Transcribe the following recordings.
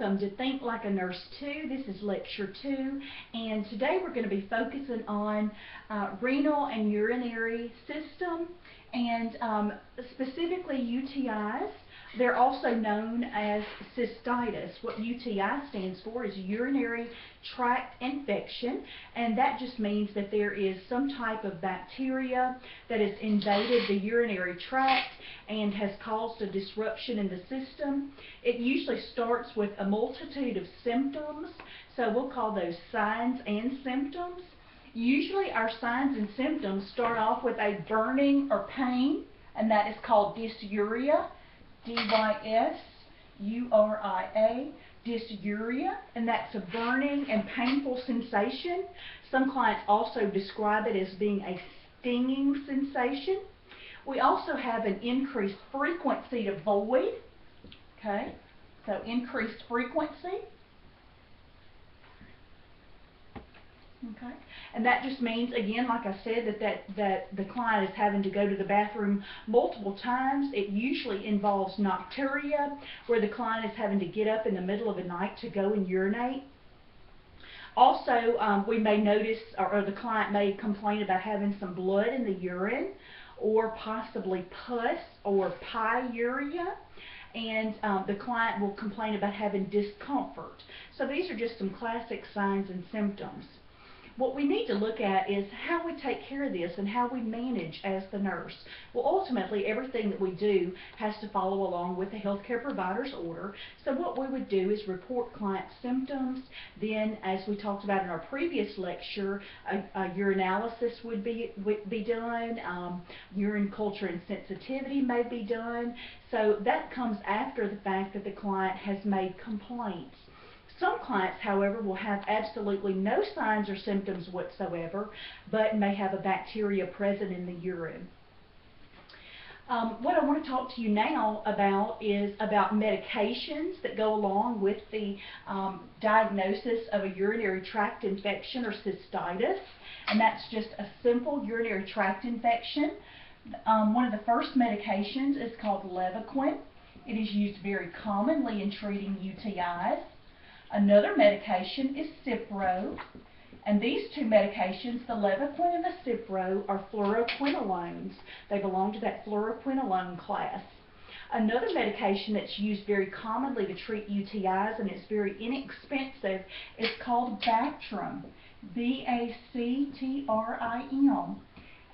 Welcome to Think Like a Nurse 2. This is Lecture 2, and today we're going to be focusing on renal and urinary system, and specifically UTIs. They're also known as cystitis. What UTI stands for is urinary tract infection, and that just means that there is some type of bacteria that has invaded the urinary tract and has caused a disruption in the system. It usually starts with a multitude of symptoms, so we'll call those signs and symptoms. Usually our signs and symptoms start off with a burning or pain, and that is called dysuria. D-Y-S-U-R-I-A, dysuria, and that's a burning and painful sensation. Some clients also describe it as being a stinging sensation. We also have an increased frequency to void, okay, so increased frequency. Okay, and that just means, again, like I said, that the client is having to go to the bathroom multiple times. It usually involves nocturia, where the client is having to get up in the middle of the night to go and urinate. Also, we may notice, or the client may complain about having some blood in the urine, or possibly pus or pyuria. And the client will complain about having discomfort. So these are just some classic signs and symptoms. What we need to look at is how we take care of this and how we manage as the nurse. Well, ultimately, everything that we do has to follow along with the healthcare provider's order. So what we would do is report client symptoms. Then, as we talked about in our previous lecture, a urinalysis would be done. Urine culture and sensitivity may be done. So that comes after the fact that the client has made complaints. Some clients, however, will have absolutely no signs or symptoms whatsoever, but may have a bacteria present in the urine. What I want to talk to you now about is about medications that go along with the diagnosis of a urinary tract infection or cystitis, and that's just a simple urinary tract infection. One of the first medications is called Levaquin. It is used very commonly in treating UTIs. Another medication is Cipro, and these two medications, the Levaquin and the Cipro, are fluoroquinolones. They belong to that fluoroquinolone class. Another medication that's used very commonly to treat UTIs, and it's very inexpensive, is called Bactrim, B-A-C-T-R-I-M.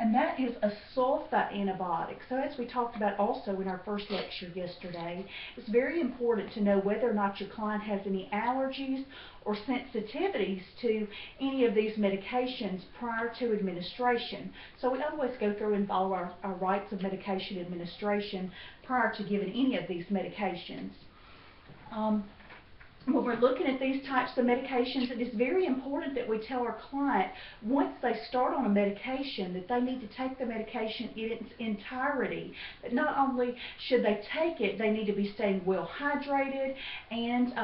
And that is a sulfa antibiotic. So as we talked about also in our first lecture yesterday, it's very important to know whether or not your client has any allergies or sensitivities to any of these medications prior to administration. So we always go through and follow our rights of medication administration prior to giving any of these medications. When we're looking at these types of medications, it is very important that we tell our client once they start on a medication that they need to take the medication in its entirety. That not only should they take it, they need to be staying well hydrated, and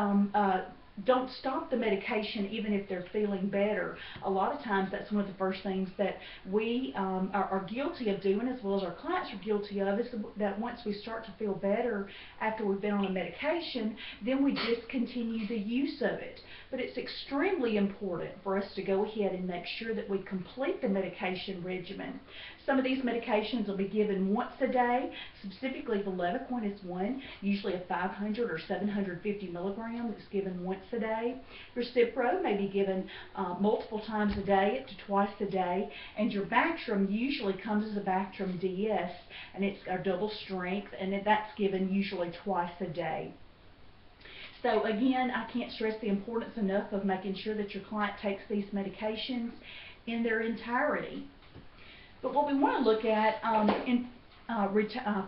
don't stop the medication even if they're feeling better. A lot of times that's one of the first things that we are guilty of doing, as well as our clients are guilty of, is that once we start to feel better after we've been on a medication, then we discontinue the use of it. But it's extremely important for us to go ahead and make sure that we complete the medication regimen. Some of these medications will be given once a day. Specifically, the Levaquin is one, usually a 500 or 750 milligram that's given once a day. Your Cipro may be given multiple times a day, up to twice a day. And your Bactrim usually comes as a Bactrim DS, and it's our double strength, and that's given usually twice a day. So again, I can't stress the importance enough of making sure that your client takes these medications in their entirety. But what we want to look at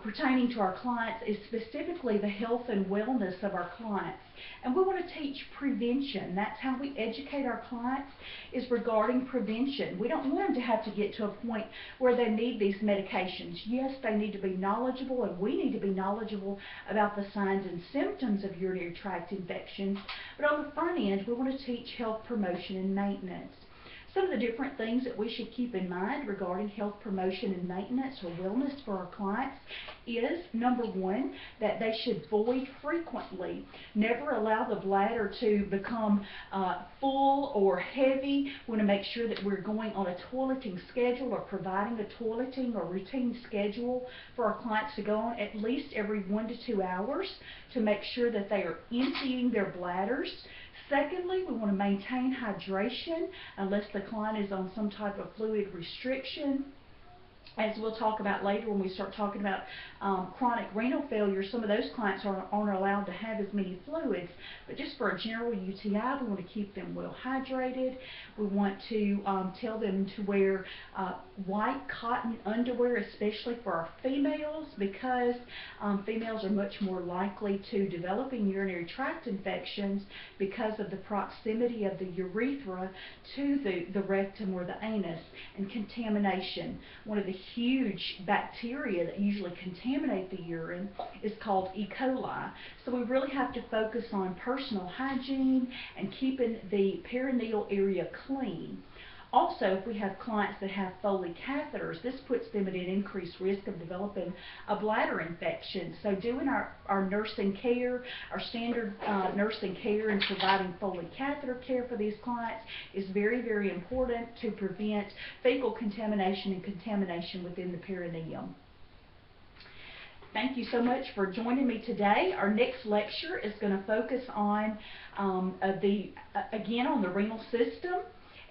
pertaining to our clients is specifically the health and wellness of our clients. And we want to teach prevention. That's how we educate our clients, is regarding prevention. We don't want them to have to get to a point where they need these medications. Yes, they need to be knowledgeable, and we need to be knowledgeable about the signs and symptoms of urinary tract infections. But on the front end, we want to teach health promotion and maintenance. Some of the different things that we should keep in mind regarding health promotion and maintenance or wellness for our clients is, number one, that they should void frequently. Never allow the bladder to become full or heavy. We want to make sure that we're going on a toileting schedule or providing a toileting or routine schedule for our clients to go on at least every 1 to 2 hours to make sure that they are emptying their bladders. Secondly, we want to maintain hydration unless the client is on some type of fluid restriction. As we'll talk about later when we start talking about chronic renal failure, some of those clients aren't allowed to have as many fluids. But just for a general UTI, we want to keep them well hydrated. We want to tell them to wear white cotton underwear, especially for our females, because females are much more likely to developing urinary tract infections because of the proximity of the urethra to the rectum or the anus, and contamination. One of the huge bacteria that usually contaminate the urine is called E. coli. So we really have to focus on personal hygiene and keeping the perineal area clean. Also, if we have clients that have Foley catheters, this puts them at an increased risk of developing a bladder infection. So doing our nursing care, our standard nursing care and providing Foley catheter care for these clients is very, very important to prevent fecal contamination and contamination within the perineum. Thank you so much for joining me today. Our next lecture is going to focus on again on the renal system.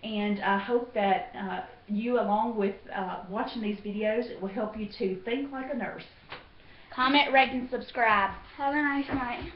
And I hope that you, along with watching these videos, it will help you to think like a nurse. Comment, rate, and subscribe. Have a nice night.